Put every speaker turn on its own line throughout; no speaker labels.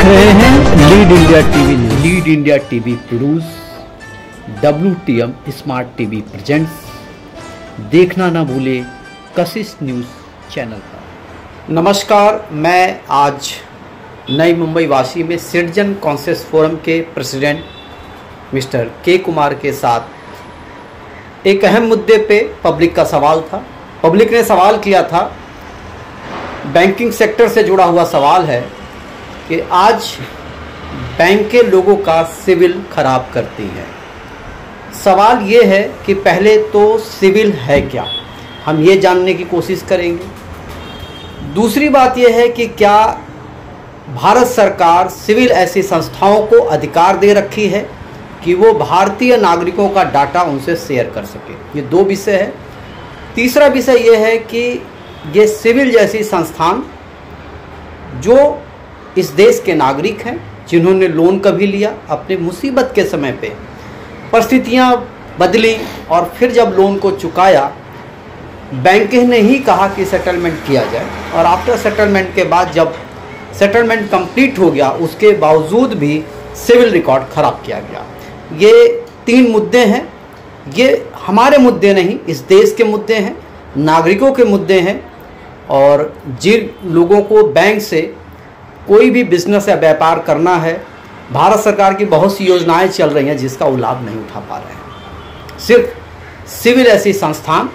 रहे हैं lead India TV news.
Lead India TV produce WTM smart TV presents. देखना ना भूले कशिश न्यूज चैनल पर। नमस्कार, मैं आज नई मुंबई वासी में सिटीजन कॉन्शियस फोरम के प्रेसिडेंट मिस्टर के कुमार के साथ एक अहम मुद्दे पे पब्लिक का सवाल था। पब्लिक ने सवाल किया था, बैंकिंग सेक्टर से जुड़ा हुआ सवाल है कि आज बैंकें लोगों का सिविल खराब करती हैं। सवाल ये है कि पहले तो सिविल है क्या, हम ये जानने की कोशिश करेंगे। दूसरी बात यह है कि क्या भारत सरकार सिविल ऐसी संस्थाओं को अधिकार दे रखी है कि वो भारतीय नागरिकों का डाटा उनसे शेयर कर सके। ये दो विषय है। तीसरा विषय ये है कि ये सिविल जैसी संस्थान जो इस देश के नागरिक हैं, जिन्होंने लोन कभी लिया, अपने मुसीबत के समय पे परिस्थितियां बदली और फिर जब लोन को चुकाया, बैंक ने ही कहा कि सेटलमेंट किया जाए, और आफ्टर सेटलमेंट के बाद जब सेटलमेंट कंप्लीट हो गया उसके बावजूद भी सिविल रिकॉर्ड ख़राब किया गया। ये तीन मुद्दे हैं। ये हमारे मुद्दे नहीं, इस देश के मुद्दे हैं, नागरिकों के मुद्दे हैं। और जिन लोगों को बैंक से कोई भी बिजनेस या व्यापार करना है, भारत सरकार की बहुत सी योजनाएं चल रही हैं जिसका वो लाभ नहीं उठा पा रहे हैं। सिर्फ सिविल ऐसी संस्थान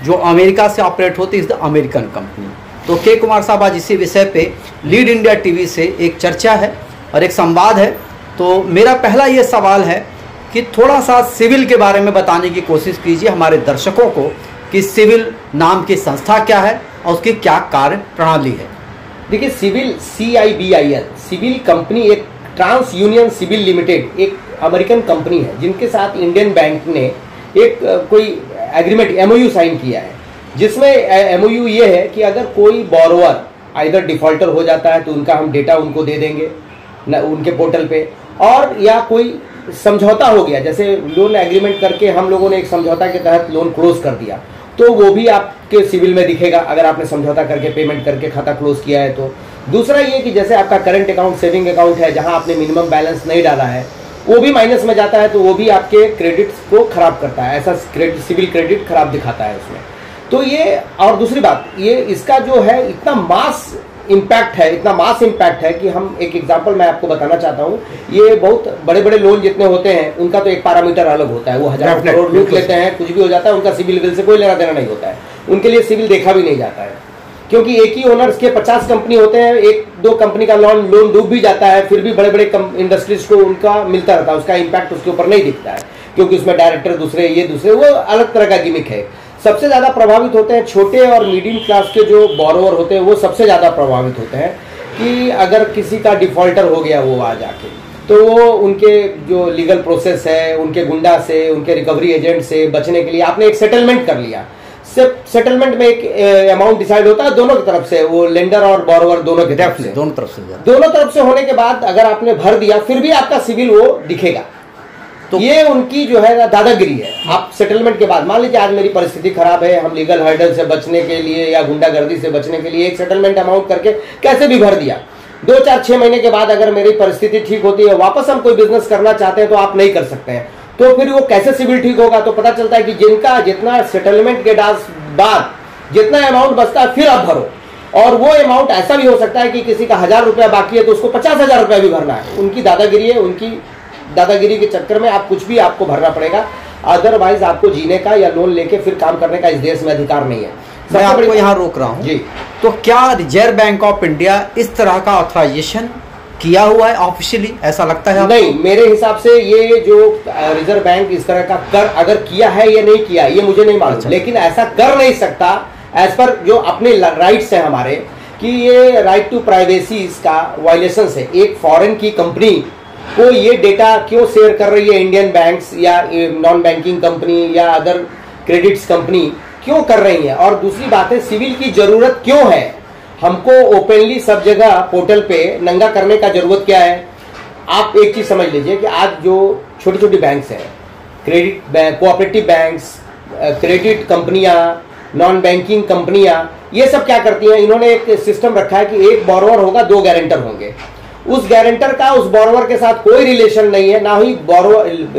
जो अमेरिका से ऑपरेट होती है, अमेरिकन कंपनी। तो के कुमार साहब, आज इसी विषय पे लीड इंडिया टीवी से एक चर्चा है और एक संवाद है। तो मेरा पहला ये सवाल है कि थोड़ा सा सिविल के बारे में बताने की कोशिश कीजिए हमारे दर्शकों को कि सिविल नाम की संस्था क्या है और उसकी क्या कार्य प्रणाली है।
देखिए, सिविल CIBIL सिविल कंपनी एक ट्रांस यूनियन सिविल लिमिटेड एक अमेरिकन कंपनी है जिनके साथ इंडियन बैंक ने एक कोई एग्रीमेंट MOU साइन किया है, जिसमें MOU ये है कि अगर कोई बोरोवर आइदर डिफॉल्टर हो जाता है तो उनका हम डेटा उनको दे देंगे उनके पोर्टल पे, और या कोई समझौता हो गया, जैसे लोन एग्रीमेंट करके हम लोगों ने एक समझौता के तहत लोन क्लोज कर दिया, तो वो भी आपके सिविल में दिखेगा अगर आपने समझौता करके पेमेंट करके खाता क्लोज किया है तो। दूसरा ये कि जैसे आपका करंट अकाउंट सेविंग अकाउंट है जहां आपने मिनिमम बैलेंस नहीं डाला है, वो भी माइनस में जाता है, तो वो भी आपके क्रेडिट्स को खराब करता है, ऐसा सिविल क्रेडिट खराब दिखाता है उसमें। तो ये, और दूसरी बात ये, इसका जो है इतना मास इम्पैक्ट है कि हम एक एग्जांपल मैं आपको बताना चाहता हूँ। ये बहुत बड़े बड़े लोन जितने होते हैं उनका तो एक पैरामीटर अलग होता है, वो हजारों करोड़ लूट लेते हैं, कुछ भी हो जाता है, उनका सिविल बिल से कोई लेना देना नहीं होता है, उनके लिए सिविल देखा भी नहीं जाता है, क्योंकि एक ही ओनर्स के 50 कंपनी होते हैं, एक दो कंपनी का लोन डूब भी जाता है, फिर भी बड़े बड़े इंडस्ट्रीज को उनका मिलता रहता है, उसका इम्पैक्ट उसके ऊपर नहीं दिखता है, क्योंकि उसमें डायरेक्टर दूसरे, ये दूसरे, वो अलग तरह का गिमिक है। सबसे ज्यादा प्रभावित होते हैं छोटे और मीडियम क्लास के जो बोरोवर होते हैं, वो सबसे ज्यादा प्रभावित होते हैं कि अगर किसी का डिफॉल्टर हो गया वो आ जाके, तो वो उनके जो लीगल प्रोसेस है, उनके गुंडा से, उनके रिकवरी एजेंट से बचने के लिए आपने एक सेटलमेंट कर लिया। सेटलमेंट में एक अमाउंट डिसाइड होता है दोनों की तरफ से, वो लेंडर और बोरोवर दोनों की तरफ से, दोनों तरफ से होने के बाद अगर आपने भर दिया फिर भी आपका सिविल वो दिखेगा। तो ये उनकी जो है दादागिरी है। आप सेटलमेंट के बाद, मान लीजिए आज मेरी परिस्थिति खराब है, हम लीगल हर्डल से बचने के लिए या गुंडागर्दी से बचने के लिए एक सेटलमेंट अमाउंट करके कैसे भी भर दिया, 2, 4, 6 महीने के बाद अगर मेरी परिस्थिति ठीक होती है, वापस हम कोई बिजनेस करना चाहते हैं तो आप नहीं कर सकते हैं, तो फिर वो कैसे सिविल ठीक होगा। तो पता चलता है कि जिनका जितना सेटलमेंट के बाद जितना अमाउंट बचता है फिर आप भरो, और वो अमाउंट ऐसा भी हो सकता है कि किसी का 1000 रुपया बाकी है तो उसको 50,000 रुपया भी भरना है। उनकी दादागिरी है, उनकी दादागिरी के चक्कर में आप कुछ भी आपको भरना पड़ेगा, अदरवाइज आपको जीने का या लोन लेके फिर काम करने का इस देश में अधिकार नहीं है।
मैं आपको यहाँ रोक रहा हूँ
जी।
तो क्या रिजर्व बैंक ऑफ इंडिया इस तरह का ऑथराइजेशन किया हुआ है ऑफिशियली, ऐसा लगता है आपको? नहीं,
मेरे हिसाब से ये जो रिजर्व बैंक इस तरह का कर अगर किया है या नहीं किया ये मुझे नहीं मालूम, लेकिन ऐसा कर नहीं सकता एज पर जो अपने राइट्स है हमारे, कि ये राइट टू प्राइवेसी इसका वायलेशन है। एक फॉरेन की कंपनी को ये डेटा क्यों शेयर कर रही है इंडियन बैंक्स या नॉन बैंकिंग कंपनी या अदर क्रेडिट्स कंपनी क्यों कर रही है, और दूसरी बात है सिविल की जरूरत क्यों है, हमको ओपनली सब जगह पोर्टल पे नंगा करने का जरूरत क्या है। आप एक चीज समझ लीजिए कि आज जो छोटी छोटी बैंक्स हैं, credit bank, cooperative banks, credit कंपनियां, नॉन बैंकिंग कंपनियां, ये सब क्या करती हैं, इन्होंने एक सिस्टम रखा है कि एक बोरोवर होगा, 2 गारंटर होंगे। उस गारंटर का उस बोरोवर के साथ कोई रिलेशन नहीं है, ना ही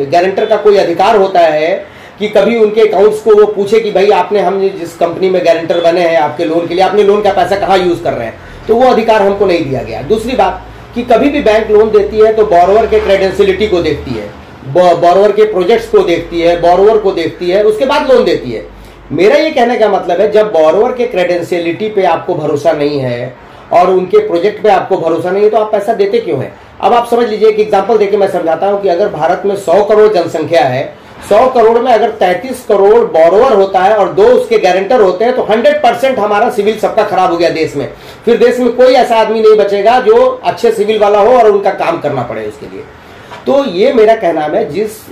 गारंटर का कोई अधिकार होता है कि कभी उनके अकाउंट्स को वो पूछे कि भाई आपने, हम जिस कंपनी में गारंटर बने हैं आपके लोन के लिए, आपने लोन का पैसा कहाँ यूज कर रहे हैं, तो वो अधिकार हमको नहीं दिया गया। दूसरी बात कि कभी भी बैंक लोन देती है तो बोरोवर के क्रेडेंशियलिटी को देखती है, बोरोवर के प्रोजेक्ट्स को देखती है, बोरोवर को देखती है, उसके बाद लोन देती है। मेरा ये कहने का मतलब है, जब बोरोवर के क्रेडेंशियलिटी पे आपको भरोसा नहीं है और उनके प्रोजेक्ट पे आपको भरोसा नहीं है, तो आप पैसा देते क्यों है? अब आप समझ लीजिए, एक एग्जांपल देके मैं समझाता हूं कि अगर भारत में 100 करोड़ जनसंख्या है, 100 करोड़ में अगर 33 करोड़ बोरोवर होता है और 2 उसके गारंटर होते हैं, तो 100% हमारा सिविल सबका खराब हो गया देश में। फिर देश में कोई ऐसा आदमी नहीं बचेगा जो अच्छे सिविल वाला हो और उनका काम करना पड़े उसके लिए। तो ये मेरा कहना है,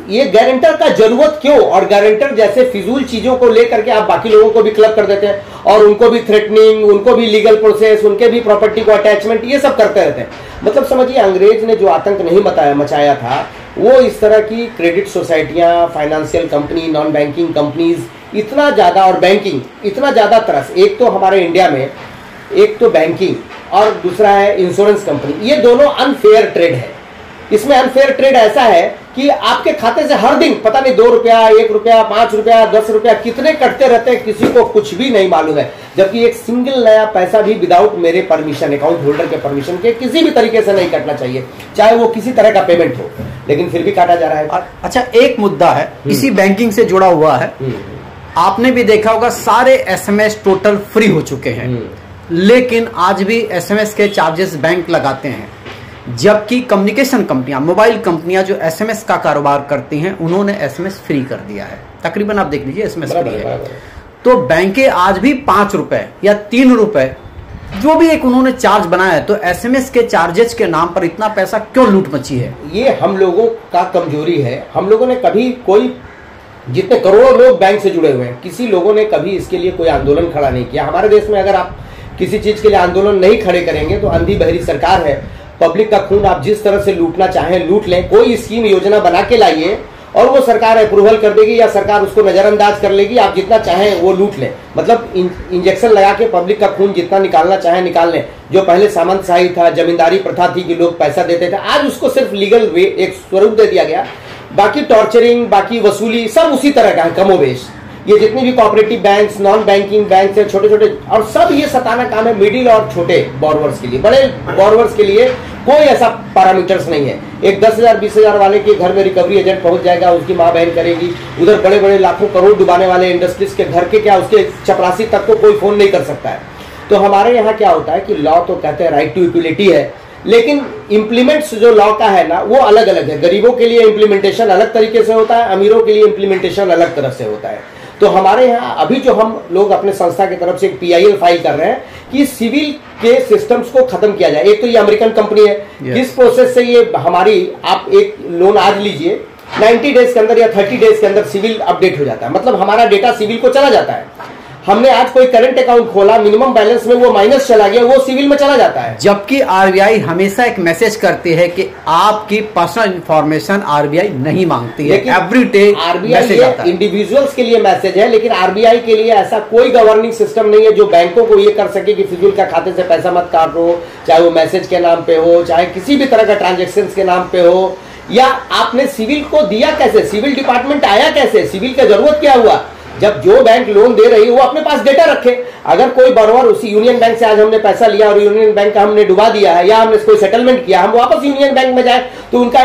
ये गारंटर का जरूरत क्यों? और गारंटर जैसे फिजूल चीजों को लेकर के आप बाकी लोगों को भी क्लब कर देते हैं और उनको भी थ्रेटनिंग, उनको भी लीगल प्रोसेस, उनके भी प्रॉपर्टी को अटैचमेंट, ये सब करते रहते हैं। मतलब समझिए, अंग्रेज ने जो आतंक नहीं मचाया था, वो इस तरह की क्रेडिट सोसाइटियां, financial company, non banking companies इतना ज्यादा, और बैंकिंग इतना ज्यादा तरस, एक तो हमारे इंडिया में एक तो बैंकिंग और दूसरा है इंश्योरेंस कंपनी, ये दोनों अनफेयर ट्रेड है। इसमें अनफेयर ट्रेड ऐसा है कि आपके खाते से हर दिन पता नहीं 2 रुपया, 1 रुपया, 5 रुपया, 10 रुपया कितने कटते रहते हैं, किसी को कुछ भी नहीं मालूम है। जबकि एक सिंगल नया पैसा भी विदाउट मेरे परमिशन, अकाउंट होल्डर के परमिशन के, किसी भी तरीके से नहीं कटना चाहिए, चाहे वो किसी तरह का पेमेंट हो, लेकिन फिर भी काटा जा रहा है।
अच्छा, एक मुद्दा है इसी बैंकिंग से जुड़ा हुआ है। आपने भी देखा होगा, सारे एसएमएस टोटल फ्री हो चुके हैं, लेकिन आज भी एसएमएस के चार्जेस बैंक लगाते हैं। जबकि कम्युनिकेशन कंपनियां, मोबाइल कंपनियां जो एसएमएस का कारोबार करती हैं, उन्होंने एसएमएस फ्री कर दिया है। तकरीबन आप देख लीजिए एसएमएस फ्री है। तो बैंकें आज भी 5 रुपए या 3 रुपए जो भी एक उन्होंने चार्ज बनाया है, तो एसएमएस के चार्जेस के नाम पर इतना पैसा क्यों लूट मची है?
ये हम लोगों का कमजोरी है। हम लोगों ने कभी जितने करोड़ों लोग बैंक से जुड़े हुए हैं, किसी लोगों ने कभी इसके लिए कोई आंदोलन खड़ा नहीं किया। हमारे देश में अगर आप किसी चीज के लिए आंदोलन नहीं खड़े करेंगे तो अंधी बहरी सरकार है, पब्लिक का खून आप जिस तरह से लूटना चाहें लूट लें। कोई स्कीम योजना बना के लाइए और वो सरकार अप्रूवल कर देगी या सरकार उसको नजरअंदाज कर लेगी, आप जितना चाहें वो लूट लें। मतलब इंजेक्शन लगा के पब्लिक का खून जितना निकालना चाहें निकाल लें। जो पहले सामंतशाही था, जमींदारी प्रथा थी कि लोग पैसा देते थे, आज उसको सिर्फ लीगल वे एक स्वरूप दे दिया गया। बाकी टॉर्चरिंग, बाकी वसूली सब उसी तरह का है कमोबेश। ये जितनी भी cooperative banks, non banking bank है, छोटे छोटे, और सब ये सताना काम है मिडिल और छोटे बोरोवर्स के लिए। बड़े बोरोवर्स के लिए कोई ऐसा पैरामीटर्स नहीं है। एक 10,000 20,000 वाले के घर में रिकवरी एजेंट पहुंच जाएगा, उसकी माँ बहन करेगी। उधर बड़े बड़े लाखों करोड़ डुबाने वाले इंडस्ट्रीज के घर के क्या, उसके चपरासी तक को कोई फोन नहीं कर सकता है। तो हमारे यहाँ क्या होता है कि लॉ तो कहते हैं राइट टू इक्विलिटी है, लेकिन इंप्लीमेंट्स जो लॉ का है ना, वो अलग अलग है। गरीबों के लिए इंप्लीमेंटेशन अलग तरीके से होता है, अमीरों के लिए इंप्लीमेंटेशन अलग तरह से होता है। तो हमारे यहाँ अभी जो हम लोग अपने संस्था की तरफ से एक PIL फाइल कर रहे हैं कि सिविल के सिस्टम्स को खत्म किया जाए। एक तो ये अमेरिकन कंपनी है, किस प्रोसेस से ये हमारी, आप एक लोन आज लीजिए, 90 डेज के अंदर या 30 डेज के अंदर सिविल अपडेट हो जाता है। मतलब हमारा डेटा सिविल को चला जाता है। हमने आज कोई करंट अकाउंट खोला, मिनिमम बैलेंस में वो माइनस चला गया, वो सिविल में चला जाता है।
जबकि RBI हमेशा एक मैसेज करती है कि आपकी पर्सनल इंफॉर्मेशन RBI नहीं मांगती है। एवरी डे
RBI इंडिविजुअल्स के लिए मैसेज है, लेकिन RBI के लिए ऐसा कोई गवर्निंग सिस्टम नहीं है जो बैंकों को ये कर सके कि फिजूल का खाते से पैसा मत काटो, चाहे वो मैसेज के नाम पे हो, चाहे किसी भी तरह का ट्रांजेक्शन के नाम पे हो। या आपने सिविल को दिया कैसे, सिविल डिपार्टमेंट आया कैसे, सिविल का जरूरत क्या हुआ? जब जो बैंक लोन दे रही है वो अपने पास डेटा रखे। अगर कोई बोरोवर उसी यूनियन बैंक से आज हमने पैसा लिया और यूनियन बैंक का हमने डुबा दिया है, या हमने कोई सेटलमेंट किया, हम वापस यूनियन बैंक में जाए तो उनका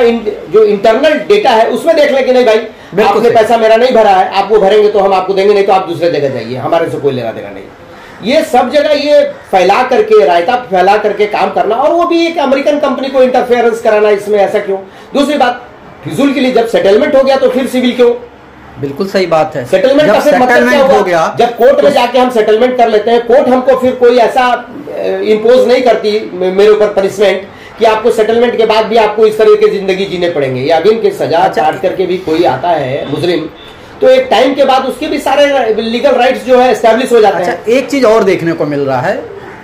जो इंटरनल डेटा है उसमें देख ले कि नहीं भाई आपने पैसा मेरा नहीं भरा है, आप वो भरेंगे तो हम आपको देंगे, नहीं तो आप दूसरे जगह जाइए, हमारे से कोई लेना देना नहीं। ये सब जगह ये फैला करके, रायता फैला करके काम करना, और वो भी एक अमेरिकन कंपनी को इंटरफेरेंस कराना, इसमें ऐसा क्यों? दूसरी बात, फिजूल के लिए जब सेटलमेंट हो गया तो फिर सिविल क्यों?
बिल्कुल सही बात है।
सेटलमेंट का फिर मतलब क्या हो गया? जब कोर्ट में जाके हम सेटलमेंट कर लेते हैं, कोर्ट हमको फिर कोई ऐसा इंपोज नहीं करती मेरे ऊपर पनिशमेंट कि आपको सेटलमेंट के बाद भी आपको इस तरह की जिंदगी जीने पड़ेंगे, या अभी इनकी सजा चाट करके भी कोई आता है मुजरिम, तो एक टाइम के बाद उसके भी सारे लीगल राइट्स जो है एस्टेब्लिश हो जाते हैं।
एक चीज और देखने को मिल रहा है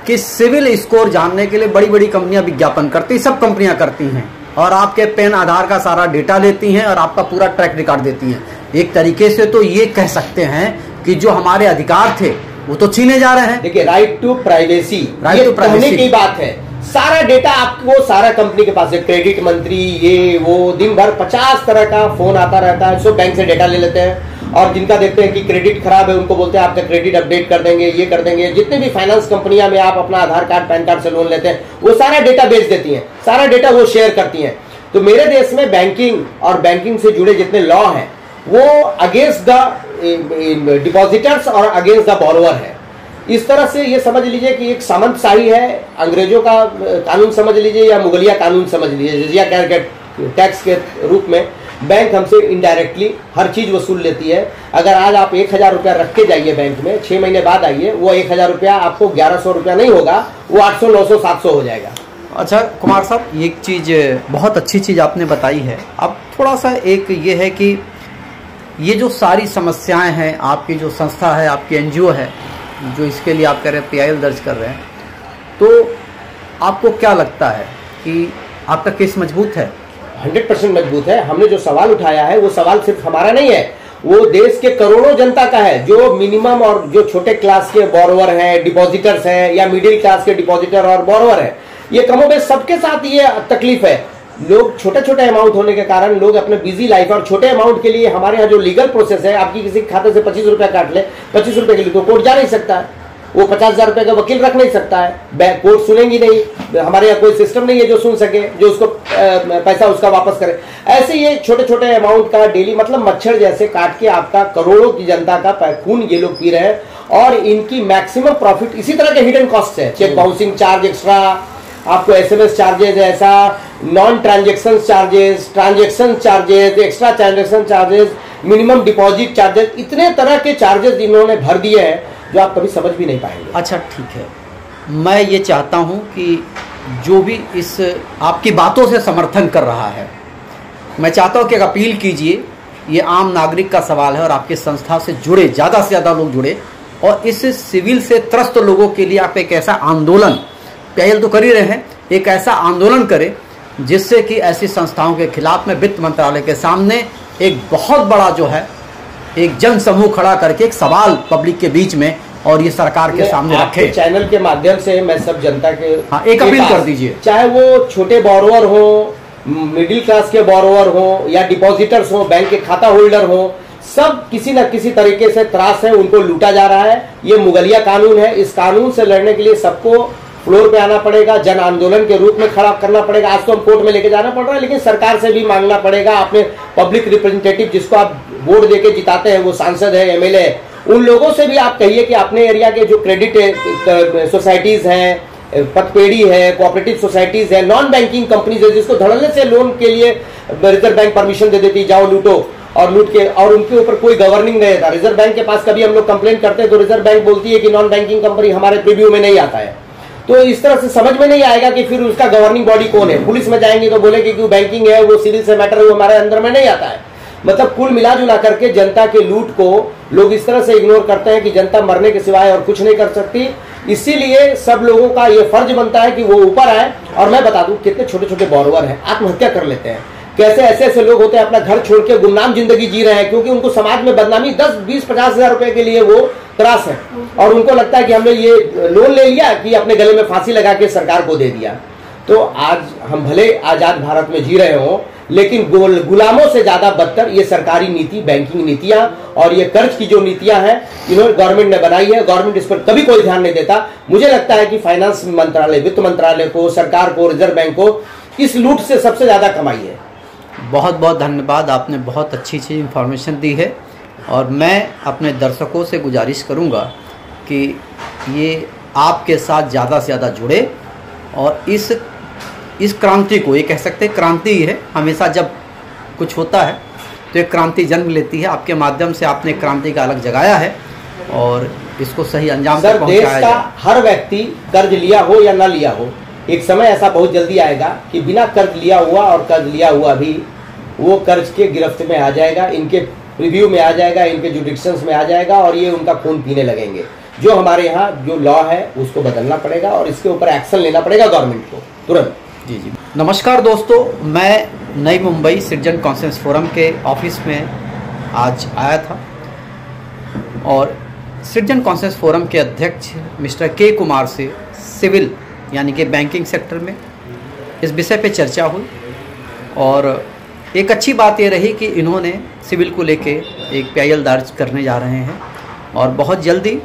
कि सिविल स्कोर जानने के लिए बड़ी बड़ी कंपनियां विज्ञापन करती, सब कंपनियां करती हैं, और आपके पैन आधार का सारा डेटा लेती हैं और आपका पूरा ट्रैक रिकॉर्ड देती हैं। एक तरीके से तो ये कह सकते हैं कि जो हमारे अधिकार थे वो तो छीने जा रहे हैं।
देखिए, right to privacy, right to privacy की बात है। सारा डेटा आपको सारा कंपनी के पास है, क्रेडिट मंत्री ये वो, दिन भर 50 तरह का फोन आता रहता है, सब बैंक से डेटा ले लेते हैं। और जिनका देखते हैं कि क्रेडिट खराब है उनको बोलते हैं आपका क्रेडिट अपडेट कर देंगे, ये कर देंगे। जितने भी फाइनेंस कंपनियां में आप अपना आधार कार्ड पैन कार्ड से लोन लेते हैं वो सारा डेटा बेच देती हैं, सारा डेटा वो शेयर करती हैं। तो मेरे देश में बैंकिंग और बैंकिंग से जुड़े जितने लॉ हैं वो अगेंस्ट द डिपॉजिटर्स और अगेंस्ट द बोरोवर है। इस तरह से ये समझ लीजिए कि एक सामंतशाही है, अंग्रेजों का कानून समझ लीजिए या मुगलिया कानून समझ लीजिए, जजिया टैक्स के रूप में बैंक हमसे इनडायरेक्टली हर चीज वसूल लेती है। अगर आज आप 1000 रुपया रख के जाइए बैंक में, 6 महीने बाद आइए, वो 1000 रुपया आपको 1100 रुपया नहीं होगा, वो 800, 900, 700 हो जाएगा।
अच्छा कुमार साहब, एक चीज़ बहुत अच्छी चीज़ आपने बताई है। अब थोड़ा सा एक ये है कि ये जो सारी समस्याएं हैं, आपकी जो संस्था है, आपकी एनजीओ है जो इसके लिए आप कह रहे हैं PIL दर्ज कर रहे हैं, तो आपको क्या लगता है कि आपका केस मजबूत है?
100% मजबूत है। हमने जो सवाल उठाया है वो सवाल सिर्फ हमारा नहीं है, वो देश के करोड़ों जनता का है, जो मिनिमम और जो छोटे क्लास के बोरोवर हैं, डिपॉजिटर्स हैं, या मिडिल क्लास के डिपॉजिटर और बोरोवर हैं। ये कमोबेश सबके साथ ये तकलीफ है। लोग छोटे छोटे अमाउंट होने के कारण लोग अपने बिजी लाइफ और छोटे अमाउंट के लिए हमारे यहाँ जो लीगल प्रोसेस है, आपकी किसी खाते से 25 रुपया काट ले, 25 रुपए के लिए तो कोर्ट जा नहीं सकता है, वो 50,000 रुपए का वकील रख नहीं सकता है, कोर्ट सुनेंगी नहीं, हमारे यहाँ कोई सिस्टम नहीं है जो सुन सके, जो उसको पैसा उसका वापस करे। ऐसे ये छोटे छोटे अमाउंट का डेली मतलब मच्छर जैसे काट के आपका करोड़ों की जनता का खून ये लोग पी रहे हैं। और इनकी मैक्सिमम प्रॉफिट इसी तरह के हिडन कॉस्ट है, चेक बाउंसिंग चार्ज एक्स्ट्रा, आपको SMS चार्जेस, ऐसा non transaction charges, transaction charges, extra transaction charges, minimum deposit charges, इतने तरह के चार्जेस इन्होंने भर दिए हैं जो आप कभी समझ भी नहीं पाएंगे।
अच्छा ठीक है, मैं ये चाहता हूँ कि जो भी इस आपकी बातों से समर्थन कर रहा है, मैं चाहता हूँ कि एक अपील कीजिए। ये आम नागरिक का सवाल है और आपकी संस्था से जुड़े ज़्यादा से ज़्यादा लोग जुड़े और इस सिविल से त्रस्त लोगों के लिए आप एक ऐसा आंदोलन, PIL तो कर ही रहे हैं, एक ऐसा आंदोलन करें जिससे कि ऐसी संस्थाओं के खिलाफ में वित्त मंत्रालय के सामने एक बहुत बड़ा जो है एक जन समूह खड़ा करके एक सवाल पब्लिक के बीच में और ये सरकार के सामने रखे।
चैनल के माध्यम से मैं सब जनता के
एक अपील कर दीजिए,
चाहे वो छोटे बोरोवर हो, मिडिल क्लास के बोरोवर हो, या डिपॉजिटर्स हो, बैंक के खाता होल्डर हो, सब किसी न किसी तरीके से त्रास है, उनको लूटा जा रहा है। ये मुगलिया कानून है, इस कानून से लड़ने के लिए सबको फ्लोर पे आना पड़ेगा, जन आंदोलन के रूप में खड़ा करना पड़ेगा। आज तो हम कोर्ट में लेके जाना पड़ रहा है, लेकिन सरकार से भी मांगना पड़ेगा। अपने पब्लिक रिप्रेजेंटेटिव जिसको आप वोट देके जिताते हैं, वो सांसद है, MLA है, उन लोगों से भी आप कहिए कि अपने एरिया के जो क्रेडिट सोसाइटीज हैं, पतपेड़ी है, कोऑपरेटिव सोसाइटीज है, नॉन बैंकिंग कंपनीज है, जिसको धड़ल्ले से लोन के लिए रिजर्व बैंक परमिशन दे देती, जाओ लूटो, और लूट के, और उनके ऊपर कोई गवर्निंग नहीं रहता। रिजर्व बैंक के पास कभी हम लोग कंप्लेंट करते हैं तो रिजर्व बैंक बोलती है कि नॉन बैंकिंग कंपनी हमारे प्रीव्यू में नहीं आता है। तो इस तरह से समझ में नहीं आएगा कि फिर उसका गवर्निंग बॉडी कौन है। पुलिस में जाएंगे तो बोलेंगे कि बैंकिंग है, वो सिविल से मैटर है, वो हमारे अंदर में नहीं आता है। मतलब कुल मिला जुला करके जनता के लूट को लोग इस तरह से इग्नोर करते हैं कि जनता मरने के सिवाय और कुछ नहीं कर सकती। इसीलिए सब लोगों का ये फर्ज बनता है कि वो ऊपर आए। और मैं बता दूं कितने छोटे छोटे बोरोवर हैं, आत्महत्या कर लेते हैं, कैसे ऐसे ऐसे लोग होते हैं अपना घर छोड़ के गुमनाम जिंदगी जी रहे हैं, क्योंकि उनको समाज में बदनामी 10, 20, 50,000 रुपए के लिए वो त्रास है। और उनको लगता है कि हमने ये लोन ले लिया कि अपने गले में फांसी लगा के सरकार को दे दिया। तो आज हम भले आजाद भारत में जी रहे हों, लेकिन गुलामों से ज्यादा बदतर ये सरकारी नीति, बैंकिंग नीतियां और ये कर्ज की जो नीतियां हैं इन्होंने गवर्नमेंट ने बनाई है। गवर्नमेंट इस पर कभी कोई ध्यान नहीं देता। मुझे लगता है कि फाइनेंस मंत्रालय, वित्त मंत्रालय को, सरकार को, रिजर्व बैंक को इस लूट से सबसे ज्यादा कमाई है।
बहुत बहुत धन्यवाद, आपने बहुत अच्छी इंफॉर्मेशन दी है। और मैं अपने दर्शकों से गुजारिश करूंगा कि ये आपके साथ ज़्यादा से ज़्यादा जुड़े और इस क्रांति को, ये कह सकते हैं क्रांति ही है, हमेशा जब कुछ होता है तो एक क्रांति जन्म लेती है। आपके माध्यम से आपने क्रांति का अलग जगाया है और इसको सही अंजाम तक पहुंचाया जाए।
हर व्यक्ति कर्ज लिया हो या ना लिया हो, एक समय ऐसा बहुत जल्दी आएगा कि बिना कर्ज लिया हुआ और कर्ज लिया हुआ भी वो कर्ज के गिरफ्त में आ जाएगा, इनके रिव्यू में आ जाएगा, इनके जुडिक्शंस में आ जाएगा और ये उनका खून पीने लगेंगे। जो हमारे यहाँ जो लॉ है उसको बदलना पड़ेगा और इसके ऊपर एक्शन लेना पड़ेगा गवर्नमेंट को तुरंत।
जी जी, नमस्कार दोस्तों, मैं नई मुंबई सिटीजन कॉन्फ्रेंस फोरम के ऑफिस में आज आया था और सिटीजन कॉन्फ्रेंस फोरम के अध्यक्ष मिस्टर के कुमार से सिविल यानी कि बैंकिंग सेक्टर में इस विषय पे चर्चा हुई। और एक अच्छी बात ये रही कि इन्होंने सिविल को लेके एक PIL दर्ज करने जा रहे हैं और बहुत जल्दी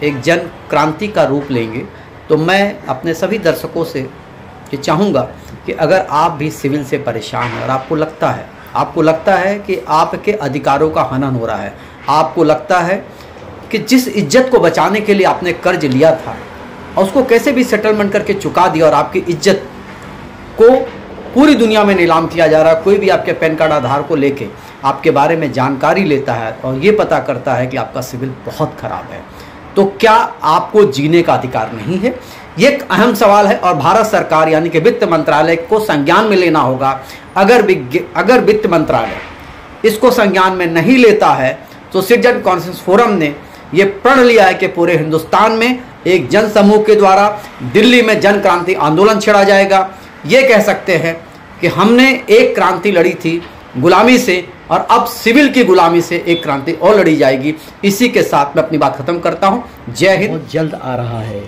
एक जन क्रांति का रूप लेंगे। तो मैं अपने सभी दर्शकों से ये चाहूँगा कि अगर आप भी सिविल से परेशान हैं और आपको लगता है कि आपके अधिकारों का हनन हो रहा है, आपको लगता है कि जिस इज्जत को बचाने के लिए आपने कर्ज लिया था और उसको कैसे भी सेटलमेंट करके चुका दिया और आपकी इज्जत को पूरी दुनिया में नीलाम किया जा रहा है, कोई भी आपके पैन कार्ड आधार को लेके आपके बारे में जानकारी लेता है और ये पता करता है कि आपका सिविल बहुत ख़राब है, तो क्या आपको जीने का अधिकार नहीं है? ये एक अहम सवाल है और भारत सरकार यानी कि वित्त मंत्रालय को संज्ञान में लेना होगा। अगर वित्त मंत्रालय इसको संज्ञान में नहीं लेता है तो सिटीजन कॉन्फ्रेंस फोरम ने ये प्रण लिया है कि पूरे हिंदुस्तान में एक जन समूह के द्वारा दिल्ली में जन क्रांति आंदोलन छेड़ा जाएगा। ये कह सकते हैं कि हमने एक क्रांति लड़ी थी गुलामी से और अब सिविल की गुलामी से एक क्रांति और लड़ी जाएगी। इसी के साथ मैं अपनी बात खत्म करता हूँ। जय हिंद।
बहुत जल्द आ रहा है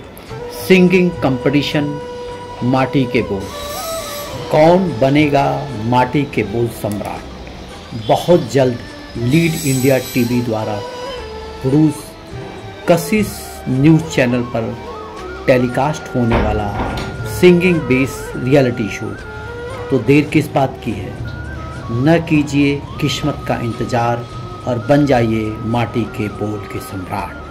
सिंगिंग कंपटीशन माटी के बोल। कौन बनेगा माटी के बोल सम्राट? बहुत जल्द लीड इंडिया टीवी द्वारा प्रोड्यूस कशिश न्यूज़ चैनल पर टेलीकास्ट होने वाला सिंगिंग बेस रियलिटी शो। तो देर किस बात की है, न कीजिए किस्मत का इंतज़ार और बन जाइए माटी के बोल के सम्राट।